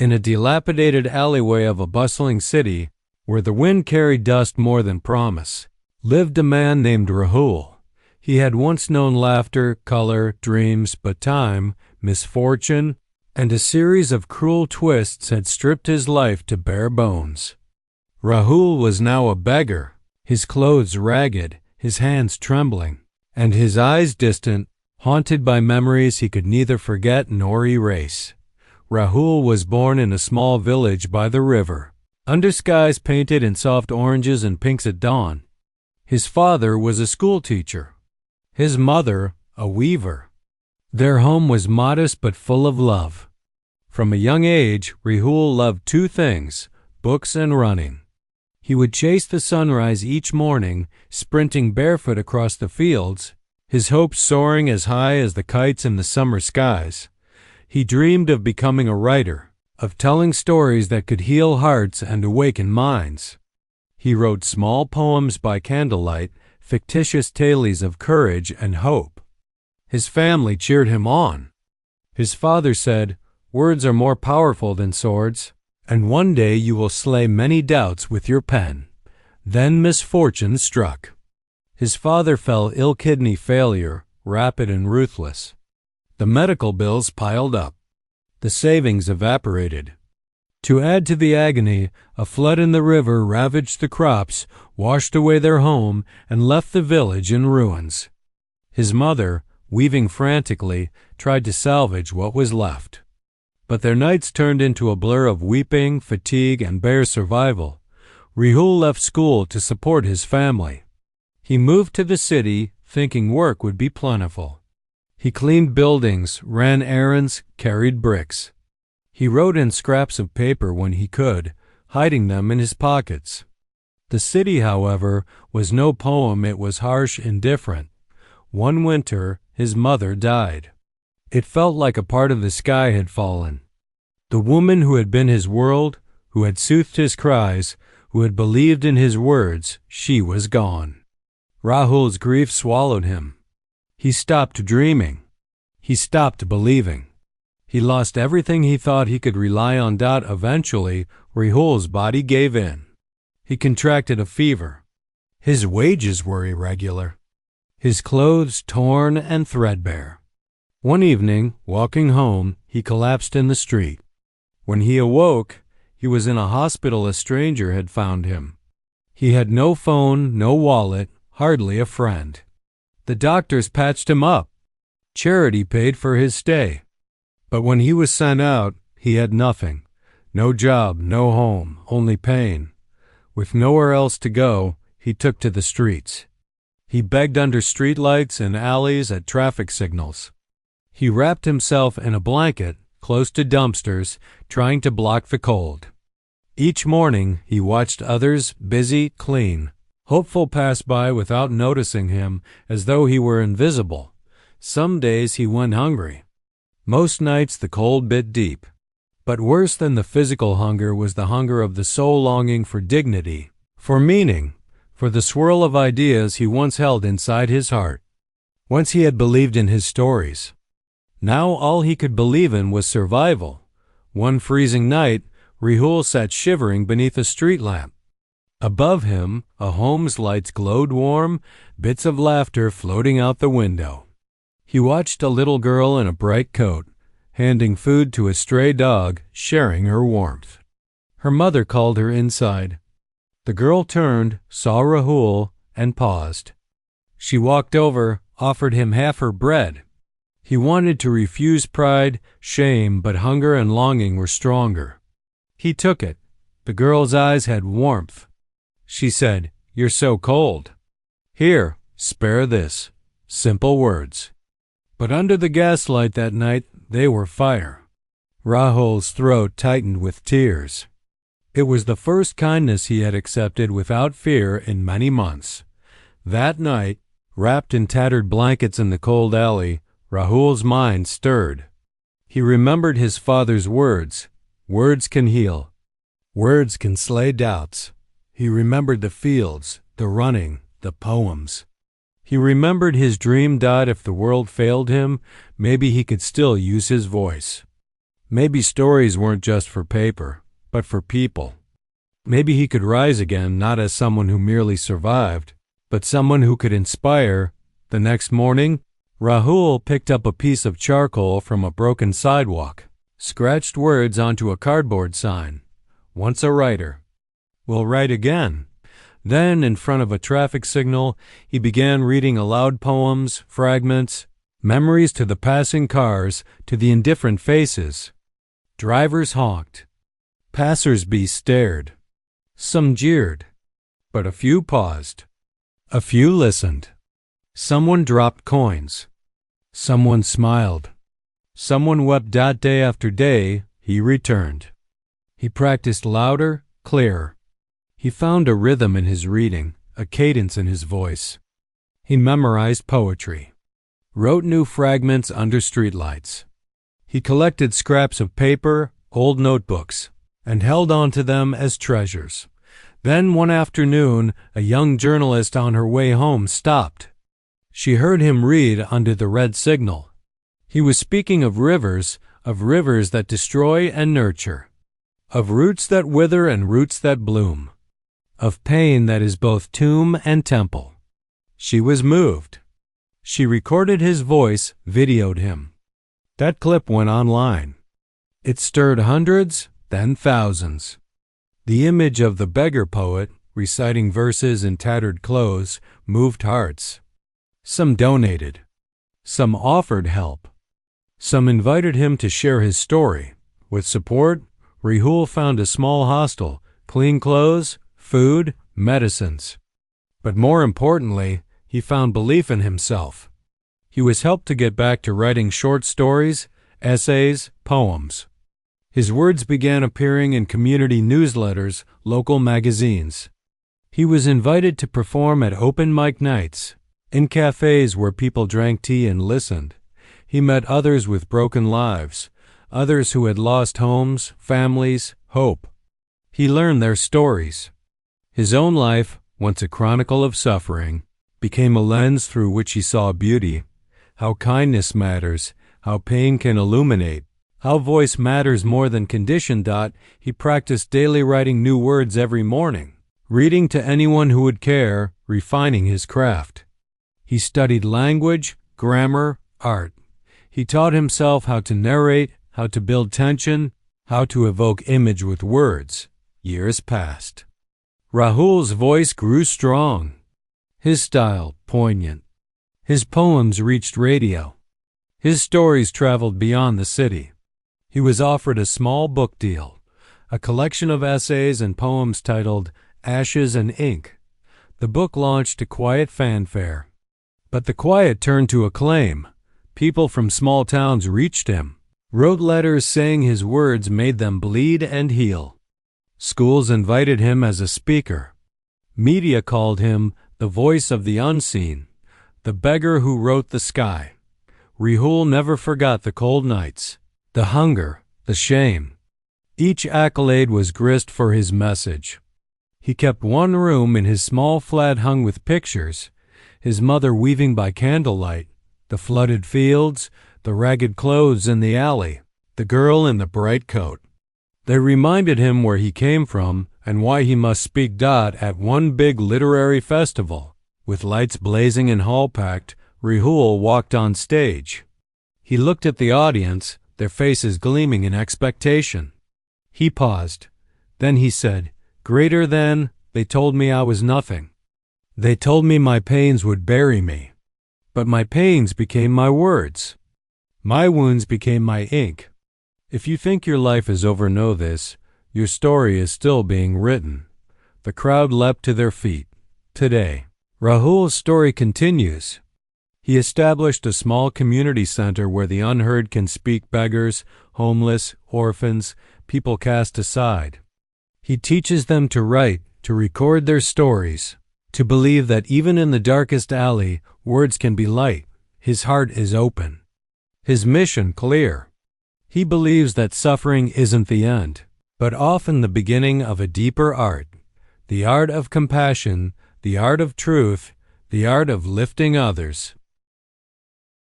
In a dilapidated alleyway of a bustling city, where the wind carried dust more than promise, lived a man named Rahul. He had once known laughter, color, dreams, but time, misfortune, and a series of cruel twists had stripped his life to bare bones. Rahul was now a beggar, his clothes ragged, his hands trembling, and his eyes distant, haunted by memories he could neither forget nor erase. Rahul was born in a small village by the river, under skies painted in soft oranges and pinks at dawn. His father was a schoolteacher, his mother a weaver. Their home was modest but full of love. From a young age, Rahul loved two things, books and running. He would chase the sunrise each morning, sprinting barefoot across the fields, his hopes soaring as high as the kites in the summer skies. He dreamed of becoming a writer, of telling stories that could heal hearts and awaken minds. He wrote small poems by candlelight, fictitious tales of courage and hope. His family cheered him on. His father said, "Words are more powerful than swords, and one day you will slay many doubts with your pen." Then misfortune struck. His father fell ill, kidney failure, rapid and ruthless. The medical bills piled up. The savings evaporated. To add to the agony, a flood in the river ravaged the crops, washed away their home, and left the village in ruins. His mother, weaving frantically, tried to salvage what was left. But their nights turned into a blur of weeping, fatigue, and bare survival. Rahul left school to support his family. He moved to the city, thinking work would be plentiful. He cleaned buildings, ran errands, carried bricks. He wrote in scraps of paper when he could, hiding them in his pockets. The city, however, was no poem. It was harsh, indifferent. One winter, his mother died. It felt like a part of the sky had fallen. The woman who had been his world, who had soothed his cries, who had believed in his words, she was gone. Rahul's grief swallowed him. He stopped dreaming. He stopped believing. He lost everything he thought he could rely on. Eventually, Rahul's body gave in. He contracted a fever. His wages were irregular. His clothes torn and threadbare. One evening, walking home, he collapsed in the street. When he awoke, he was in a hospital. A stranger had found him. He had no phone, no wallet, hardly a friend. The doctors patched him up. Charity paid for his stay. But when he was sent out, he had nothing. No job, no home, only pain. With nowhere else to go, he took to the streets. He begged under streetlights and alleys at traffic signals. He wrapped himself in a blanket, close to dumpsters, trying to block the cold. Each morning, he watched others, busy, clean. Hopeful, pass by without noticing him, as though he were invisible. Some days he went hungry. Most nights the cold bit deep. But worse than the physical hunger was the hunger of the soul, longing for dignity, for meaning, for the swirl of ideas he once held inside his heart. Once he had believed in his stories. Now all he could believe in was survival. One freezing night, Rahul sat shivering beneath a street lamp. Above him, a home's lights glowed warm, bits of laughter floating out the window. He watched a little girl in a bright coat, handing food to a stray dog, sharing her warmth. Her mother called her inside. The girl turned, saw Rahul, and paused. She walked over, offered him half her bread. He wanted to refuse pride, shame, but hunger and longing were stronger. He took it. The girl's eyes had warmth. She said, "You're so cold. Here, spare this." Simple words. But under the gaslight that night, they were fire. Rahul's throat tightened with tears. It was the first kindness he had accepted without fear in many months. That night, wrapped in tattered blankets in the cold alley, Rahul's mind stirred. He remembered his father's words. Words can heal. Words can slay doubts. He remembered the fields, the running, the poems. He remembered his dream. If the world failed him, maybe he could still use his voice. Maybe stories weren't just for paper, but for people. Maybe he could rise again not as someone who merely survived, but someone who could inspire. The next morning, Rahul picked up a piece of charcoal from a broken sidewalk, scratched words onto a cardboard sign. Once a writer, will write again. Then, in front of a traffic signal, he began reading aloud poems, fragments, memories to the passing cars, to the indifferent faces. Drivers honked. Passers-by stared. Some jeered. But a few paused. A few listened. Someone dropped coins. Someone smiled. Someone wept. Day after day, he returned. He practiced louder, clearer. He found a rhythm in his reading, a cadence in his voice. He memorized poetry, wrote new fragments under streetlights. He collected scraps of paper, old notebooks, and held on to them as treasures. Then one afternoon, a young journalist on her way home stopped. She heard him read under the red signal. He was speaking of rivers that destroy and nurture, of roots that wither and roots that bloom, of pain that is both tomb and temple. She was moved. She recorded his voice, videoed him. That clip went online. It stirred hundreds, then thousands. The image of the beggar poet, reciting verses in tattered clothes, moved hearts. Some donated. Some offered help. Some invited him to share his story. With support, Rahul found a small hostel, clean clothes, food, medicines. But more importantly, he found belief in himself. He was helped to get back to writing short stories, essays, poems. His words began appearing in community newsletters, local magazines. He was invited to perform at open mic nights, in cafes where people drank tea and listened. He met others with broken lives, others who had lost homes, families, hope. He learned their stories. His own life, once a chronicle of suffering, became a lens through which he saw beauty, how kindness matters, how pain can illuminate, how voice matters more than condition. He practiced daily writing new words every morning, reading to anyone who would care, refining his craft. He studied language, grammar, art. He taught himself how to narrate, how to build tension, how to evoke image with words. Years passed. Rahul's voice grew strong. His style poignant. His poems reached radio. His stories traveled beyond the city. He was offered a small book deal, a collection of essays and poems titled Ashes and Ink. The book launched to quiet fanfare. But the quiet turned to acclaim. People from small towns reached him, wrote letters saying his words made them bleed and heal. Schools invited him as a speaker. Media called him the voice of the unseen, the beggar who wrote the sky. Rahul never forgot the cold nights, the hunger, the shame. Each accolade was grist for his message. He kept one room in his small flat hung with pictures, his mother weaving by candlelight, the flooded fields, the ragged clothes in the alley, the girl in the bright coat. They reminded him where he came from and why he must speak. At one big literary festival, with lights blazing and hall-packed, Rahul walked on stage. He looked at the audience, their faces gleaming in expectation. He paused. Then he said, "Greater than, they told me I was nothing. They told me my pains would bury me. But my pains became my words. My wounds became my ink. If you think your life is over, know this, your story is still being written." The crowd leapt to their feet. Today, Rahul's story continues. He established a small community center where the unheard can speak: beggars, homeless, orphans, people cast aside. He teaches them to write, to record their stories, to believe that even in the darkest alley, words can be light. His heart is open. His mission clear. He believes that suffering isn't the end, but often the beginning of a deeper art, the art of compassion, the art of truth, the art of lifting others.